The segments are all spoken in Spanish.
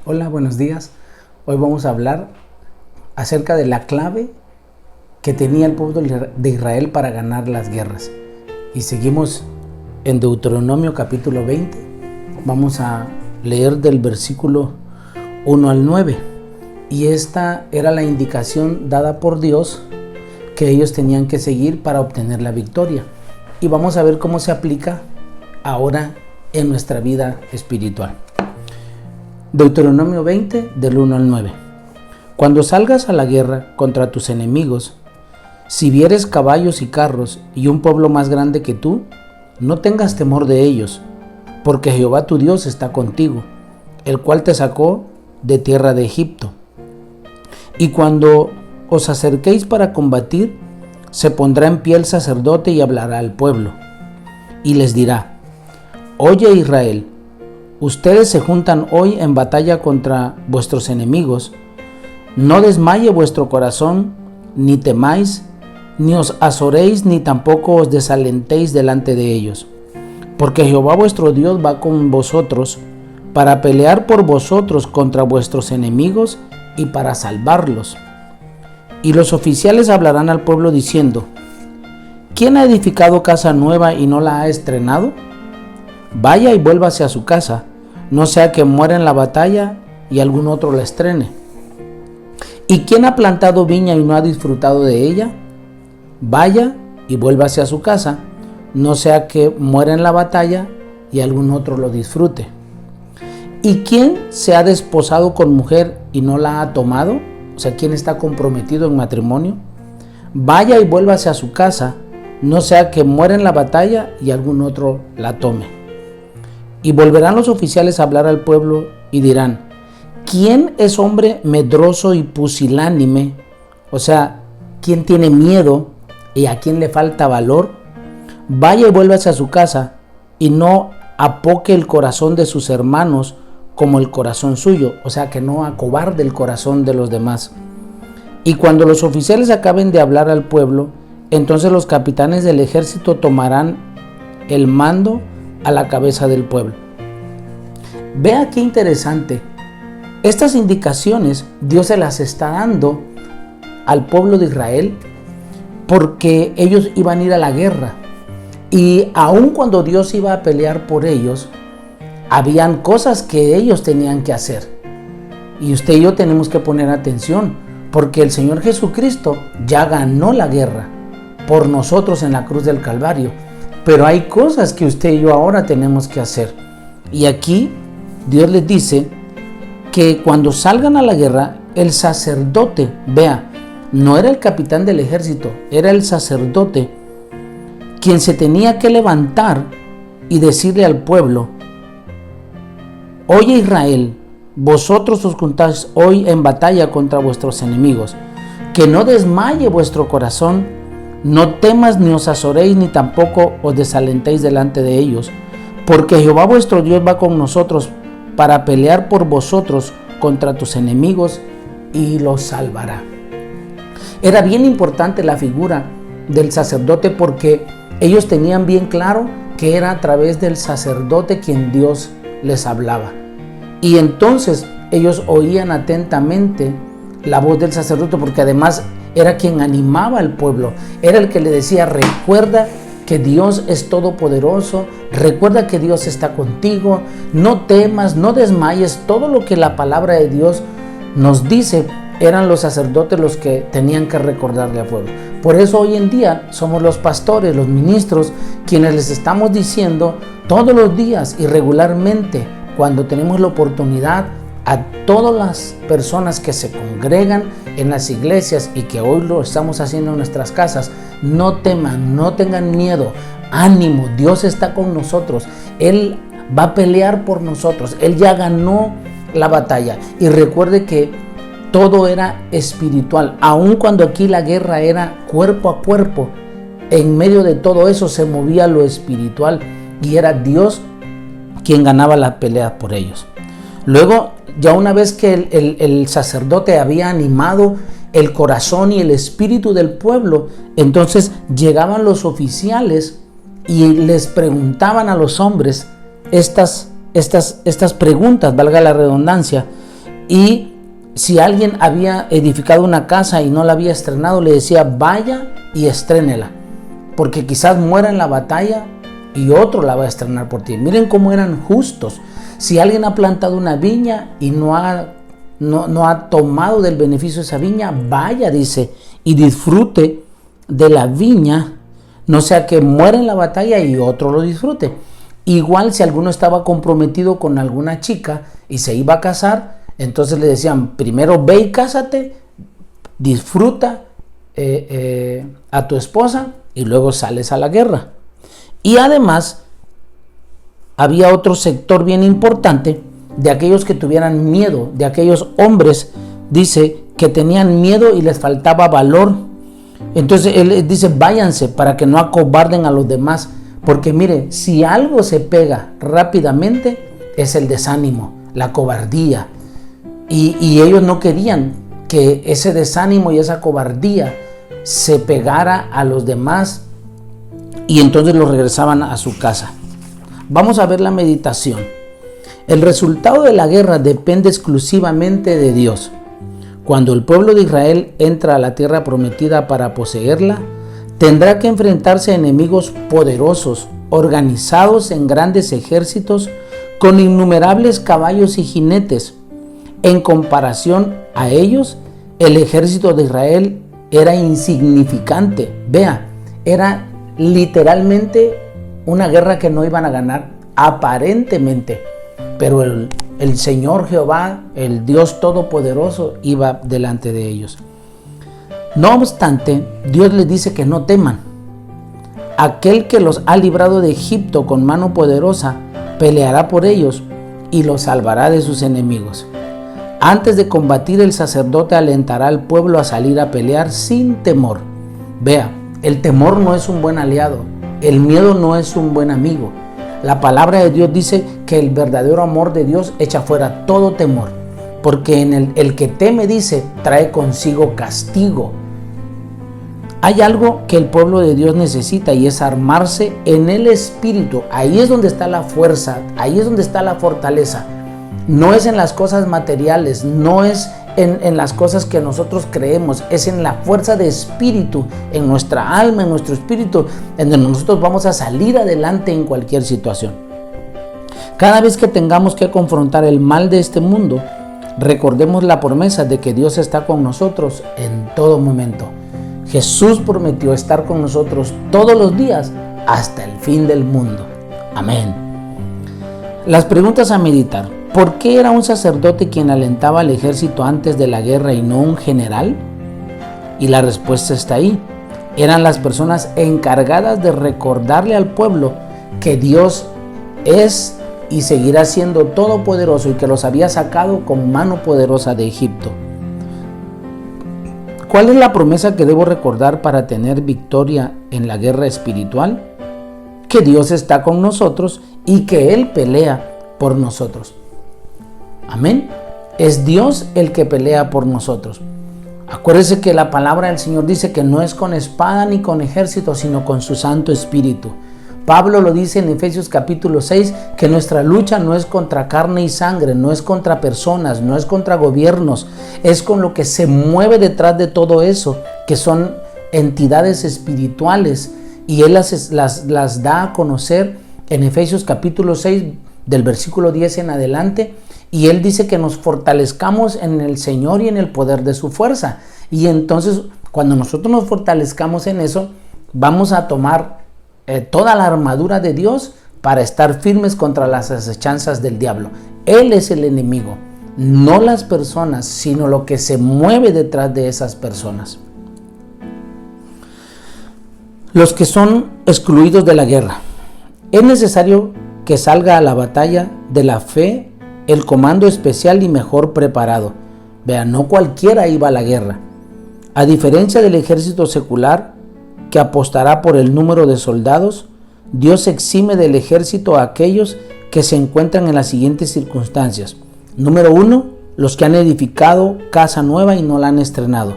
Hola, buenos días. Hoy vamos a hablar acerca de la clave que tenía el pueblo de Israel para ganar las guerras. Y seguimos en Deuteronomio capítulo 20. Vamos a leer del versículo 1 al 9. Y esta era la indicación dada por Dios que ellos tenían que seguir para obtener la victoria. Y vamos a ver cómo se aplica ahora en nuestra vida espiritual. Deuteronomio 20, del 1 al 9. Cuando salgas a la guerra contra tus enemigos, si vieres caballos y carros y un pueblo más grande que tú, no tengas temor de ellos, porque Jehová tu Dios está contigo, el cual te sacó de tierra de Egipto. Y cuando os acerquéis para combatir, se pondrá en pie el sacerdote y hablará al pueblo, y les dirá: Oye Israel, ustedes se juntan hoy en batalla contra vuestros enemigos. No desmaye vuestro corazón, ni temáis, ni os azoréis, ni tampoco os desalentéis delante de ellos. Porque Jehová vuestro Dios va con vosotros para pelear por vosotros contra vuestros enemigos y para salvarlos. Y los oficiales hablarán al pueblo diciendo: ¿Quién ha edificado casa nueva y no la ha estrenado? Vaya y vuélvase a su casa, no sea que muera en la batalla y algún otro la estrene. ¿Y quién ha plantado viña y no ha disfrutado de ella? Vaya y vuélvase a su casa, no sea que muera en la batalla y algún otro lo disfrute. ¿Y quién se ha desposado con mujer y no la ha tomado? O sea, ¿quién está comprometido en matrimonio? Vaya y vuélvase a su casa, no sea que muera en la batalla y algún otro la tome. Y volverán los oficiales a hablar al pueblo y dirán: ¿Quién es hombre medroso y pusilánime? O sea, ¿quién tiene miedo y a quién le falta valor? Vaya y vuélvase a su casa y no apoque el corazón de sus hermanos como el corazón suyo, o sea, que no acobarde el corazón de los demás. Y cuando los oficiales acaben de hablar al pueblo, entonces los capitanes del ejército tomarán el mando a la cabeza del pueblo. Vea qué interesante. Estas indicaciones Dios se las está dando al pueblo de Israel porque ellos iban a ir a la guerra. Y aun cuando Dios iba a pelear por ellos, habían cosas que ellos tenían que hacer. Y usted y yo tenemos que poner atención, porque el Señor Jesucristo ya ganó la guerra por nosotros en la cruz del Calvario. Pero hay cosas que usted y yo ahora tenemos que hacer. Y aquí Dios les dice que cuando salgan a la guerra, el sacerdote, vea, no era el capitán del ejército, era el sacerdote quien se tenía que levantar y decirle al pueblo: Oye Israel, vosotros os juntáis hoy en batalla contra vuestros enemigos, que no desmaye vuestro corazón, no temas ni os azoréis ni tampoco os desalentéis delante de ellos, porque Jehová vuestro Dios va con nosotros para pelear por vosotros contra tus enemigos y los salvará. Era bien importante la figura del sacerdote porque ellos tenían bien claro que era a través del sacerdote quien Dios les hablaba. Y entonces ellos oían atentamente la voz del sacerdote porque además era quien animaba al pueblo, era el que le decía: recuerda que Dios es todopoderoso, recuerda que Dios está contigo, no temas, no desmayes. Todo lo que la palabra de Dios nos dice, eran los sacerdotes los que tenían que recordarle al pueblo. Por eso hoy en día somos los pastores, los ministros, quienes les estamos diciendo todos los días y regularmente, cuando tenemos la oportunidad, a todas las personas que se congregan en las iglesias y que hoy lo estamos haciendo en nuestras casas: no teman, no tengan miedo, ánimo, Dios está con nosotros, Él va a pelear por nosotros, Él ya ganó la batalla. Y recuerde que todo era espiritual, aun cuando aquí la guerra era cuerpo a cuerpo, en medio de todo eso se movía lo espiritual y era Dios quien ganaba la pelea por ellos. Luego, ya una vez que el sacerdote había animado el corazón y el espíritu del pueblo, entonces llegaban los oficiales y les preguntaban a los hombres estas preguntas, valga la redundancia, Y si alguien había edificado una casa y no la había estrenado, le decía, vaya y estrénela, porque quizás muera en la batalla y otro la va a estrenar por ti. Miren cómo eran justos. Si alguien ha plantado una viña y no ha tomado del beneficio de esa viña, vaya, dice, y disfrute de la viña, no sea que muera en la batalla y otro lo disfrute. Igual si alguno estaba comprometido con alguna chica y se iba a casar, entonces le decían, primero ve y cásate, disfruta a tu esposa y luego sales a la guerra. Y además había otro sector bien importante de aquellos que tuvieran miedo, de aquellos hombres, dice, que tenían miedo y les faltaba valor. Entonces él dice, váyanse para que no acobarden a los demás, porque mire, si algo se pega rápidamente es el desánimo, la cobardía, y ellos no querían que ese desánimo y esa cobardía se pegara a los demás, y entonces los regresaban a su casa. Vamos a ver la meditación. El resultado de la guerra depende exclusivamente de Dios. Cuando el pueblo de Israel entra a la tierra prometida para poseerla, tendrá que enfrentarse a enemigos poderosos, organizados en grandes ejércitos, con innumerables caballos y jinetes. En comparación a ellos, el ejército de Israel era insignificante. Vea, era literalmente una guerra que no iban a ganar, aparentemente. Pero el Señor Jehová, el Dios Todopoderoso, iba delante de ellos. No obstante, Dios les dice que no teman. Aquel que los ha librado de Egipto con mano poderosa, peleará por ellos y los salvará de sus enemigos. Antes de combatir, el sacerdote alentará al pueblo a salir a pelear sin temor. Vea, el temor no es un buen aliado, el miedo no es un buen amigo. La palabra de Dios dice que el verdadero amor de Dios echa fuera todo temor, porque en el que teme, dice, trae consigo castigo. Hay algo que el pueblo de Dios necesita y es armarse en el Espíritu. Ahí es donde está la fuerza, ahí es donde está la fortaleza. No es en las cosas materiales, no es en las cosas que nosotros creemos, es en la fuerza de espíritu, en nuestra alma, en nuestro espíritu, en donde nosotros vamos a salir adelante en cualquier situación. Cada vez que tengamos que confrontar el mal de este mundo, recordemos la promesa de que Dios está con nosotros en todo momento. Jesús prometió estar con nosotros todos los días hasta el fin del mundo. Amén. Las preguntas a meditar. ¿Por qué era un sacerdote quien alentaba al ejército antes de la guerra y no un general? Y la respuesta está ahí. Eran las personas encargadas de recordarle al pueblo que Dios es y seguirá siendo todopoderoso y que los había sacado con mano poderosa de Egipto. ¿Cuál es la promesa que debo recordar para tener victoria en la guerra espiritual? Que Dios está con nosotros y que Él pelea por nosotros. Amén. Es Dios el que pelea por nosotros. Acuérdese que la palabra del Señor dice que no es con espada ni con ejército, sino con su Santo Espíritu. Pablo lo dice en Efesios capítulo 6, que nuestra lucha no es contra carne y sangre, no es contra personas, no es contra gobiernos, es con lo que se mueve detrás de todo eso, que son entidades espirituales, y Él las da a conocer en Efesios capítulo 6, del versículo 10 en adelante. Y Él dice que nos fortalezcamos en el Señor y en el poder de su fuerza. Y entonces, cuando nosotros nos fortalezcamos en eso, vamos a tomar toda la armadura de Dios para estar firmes contra las acechanzas del diablo. Él es el enemigo, no las personas, sino lo que se mueve detrás de esas personas. Los que son excluidos de la guerra. Es necesario que salga a la batalla de la fe el comando especial y mejor preparado. Vean, no cualquiera iba a la guerra. A diferencia del ejército secular, que apostará por el número de soldados, Dios exime del ejército a aquellos que se encuentran en las siguientes circunstancias. Número 1, los que han edificado casa nueva y no la han estrenado.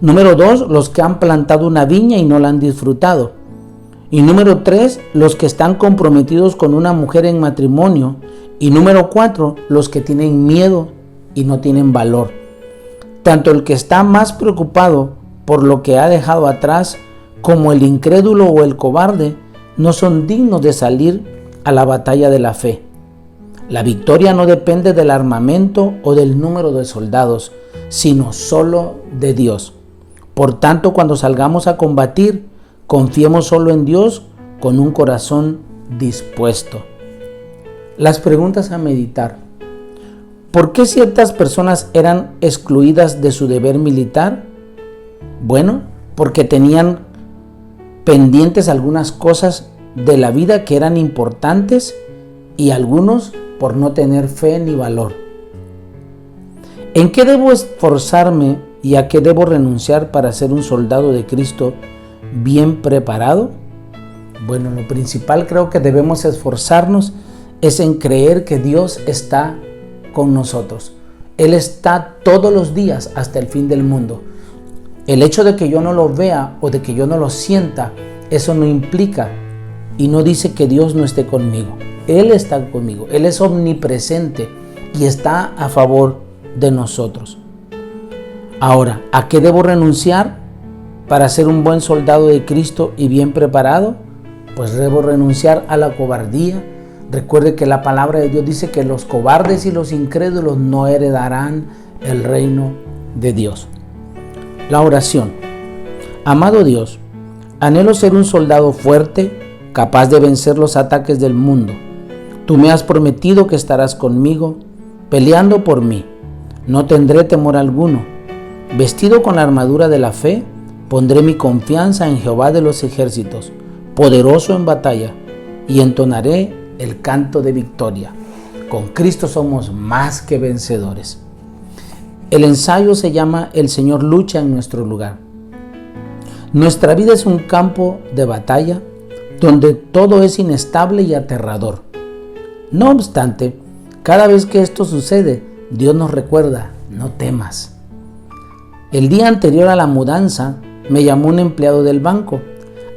Número 2, los que han plantado una viña y no la han disfrutado. Y número 3, los que están comprometidos con una mujer en matrimonio Y número 4, los que tienen miedo y no tienen valor. Tanto el que está más preocupado por lo que ha dejado atrás, como el incrédulo o el cobarde, no son dignos de salir a la batalla de la fe. La victoria no depende del armamento o del número de soldados, sino solo de Dios. Por tanto, cuando salgamos a combatir, confiemos solo en Dios con un corazón dispuesto. Las preguntas a meditar. ¿Por qué ciertas personas eran excluidas de su deber militar? Bueno, porque tenían pendientes algunas cosas de la vida que eran importantes y algunos por no tener fe ni valor. ¿En qué debo esforzarme y a qué debo renunciar para ser un soldado de Cristo bien preparado? Bueno, lo principal creo que debemos esforzarnos es en creer que Dios está con nosotros. Él está todos los días hasta el fin del mundo. El hecho de que yo no lo vea o de que yo no lo sienta, eso no implica y no dice que Dios no esté conmigo. Él está conmigo, Él es omnipresente y está a favor de nosotros. Ahora, ¿a qué debo renunciar para ser un buen soldado de Cristo y bien preparado? Pues debo renunciar a la cobardía. Recuerde que la palabra de Dios dice que los cobardes y los incrédulos no heredarán el reino de Dios. La oración. Amado Dios, anhelo ser un soldado fuerte, capaz de vencer los ataques del mundo. Tú me has prometido que estarás conmigo, peleando por mí. No tendré temor alguno. Vestido con la armadura de la fe, pondré mi confianza en Jehová de los ejércitos, poderoso en batalla, y entonaré el canto de victoria. Con Cristo somos más que vencedores. El ensayo se llama El Señor lucha en nuestro lugar. Nuestra vida es un campo de batalla donde todo es inestable y aterrador. No obstante, cada vez que esto sucede, Dios nos recuerda, no temas. El día anterior a la mudanza, me llamó un empleado del banco,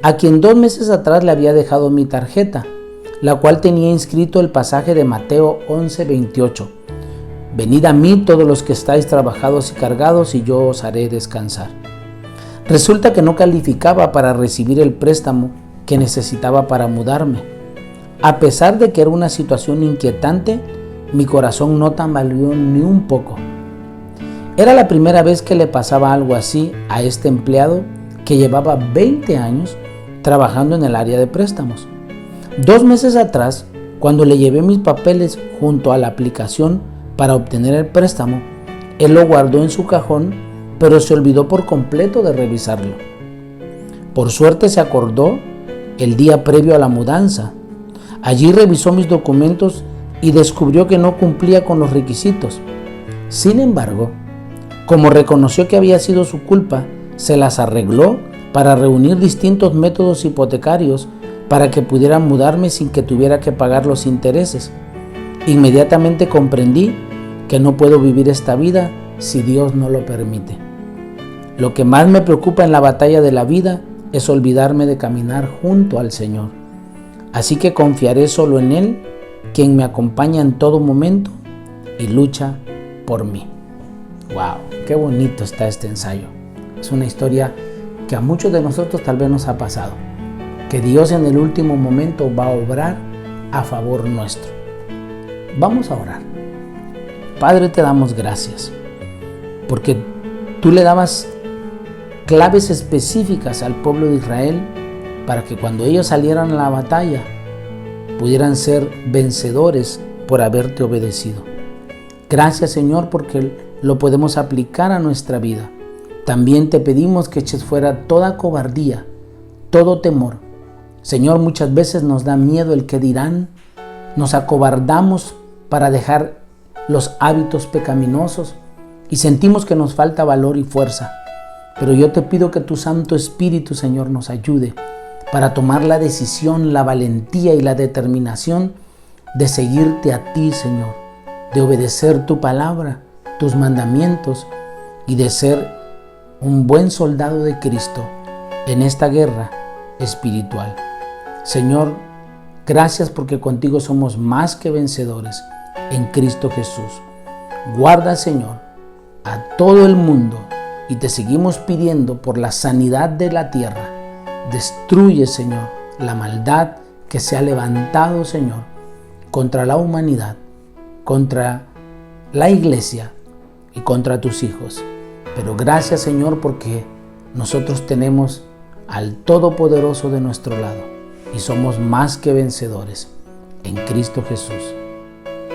a quien 2 meses atrás le había dejado mi tarjeta, la cual tenía inscrito el pasaje de Mateo 11:28. Venid a mí todos los que estáis trabajados y cargados, y yo os haré descansar. Resulta que no calificaba para recibir el préstamo que necesitaba para mudarme. A pesar de que era una situación inquietante, mi corazón no tambaleó ni un poco. Era la primera vez que le pasaba algo así a este empleado que llevaba 20 años trabajando en el área de préstamos. 2 meses atrás, cuando le llevé mis papeles junto a la aplicación para obtener el préstamo, él lo guardó en su cajón, pero se olvidó por completo de revisarlo. Por suerte se acordó el día previo a la mudanza. Allí revisó mis documentos y descubrió que no cumplía con los requisitos. Sin embargo, como reconoció que había sido su culpa, se las arregló para reunir distintos métodos hipotecarios para que pudiera mudarme sin que tuviera que pagar los intereses. Inmediatamente comprendí que no puedo vivir esta vida si Dios no lo permite. Lo que más me preocupa en la batalla de la vida es olvidarme de caminar junto al Señor. Así que confiaré solo en Él, quien me acompaña en todo momento y lucha por mí. ¡Wow! ¡Qué bonito está este ensayo! Es una historia que a muchos de nosotros tal vez nos ha pasado. Que Dios en el último momento va a obrar a favor nuestro. Vamos a orar. Padre, te damos gracias porque tú le dabas claves específicas al pueblo de Israel para que cuando ellos salieran a la batalla pudieran ser vencedores por haberte obedecido. Gracias, Señor, porque lo podemos aplicar a nuestra vida. También te pedimos que eches fuera toda cobardía, todo temor. Señor, muchas veces nos da miedo el que dirán, nos acobardamos para dejar los hábitos pecaminosos y sentimos que nos falta valor y fuerza. Pero yo te pido que tu Santo Espíritu, Señor, nos ayude para tomar la decisión, la valentía y la determinación de seguirte a ti, Señor, de obedecer tu palabra, tus mandamientos y de ser un buen soldado de Cristo en esta guerra espiritual. Señor, Gracias porque contigo somos más que vencedores en Cristo Jesús. Guarda, Señor, a todo el mundo y te seguimos pidiendo por la sanidad de la tierra. Destruye, Señor, la maldad que se ha levantado, Señor, contra la humanidad, contra la iglesia y contra tus hijos. Pero gracias, Señor, porque nosotros tenemos al Todopoderoso de nuestro lado y somos más que vencedores en Cristo Jesús.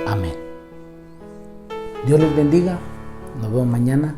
Amén. Dios les bendiga. Nos vemos mañana.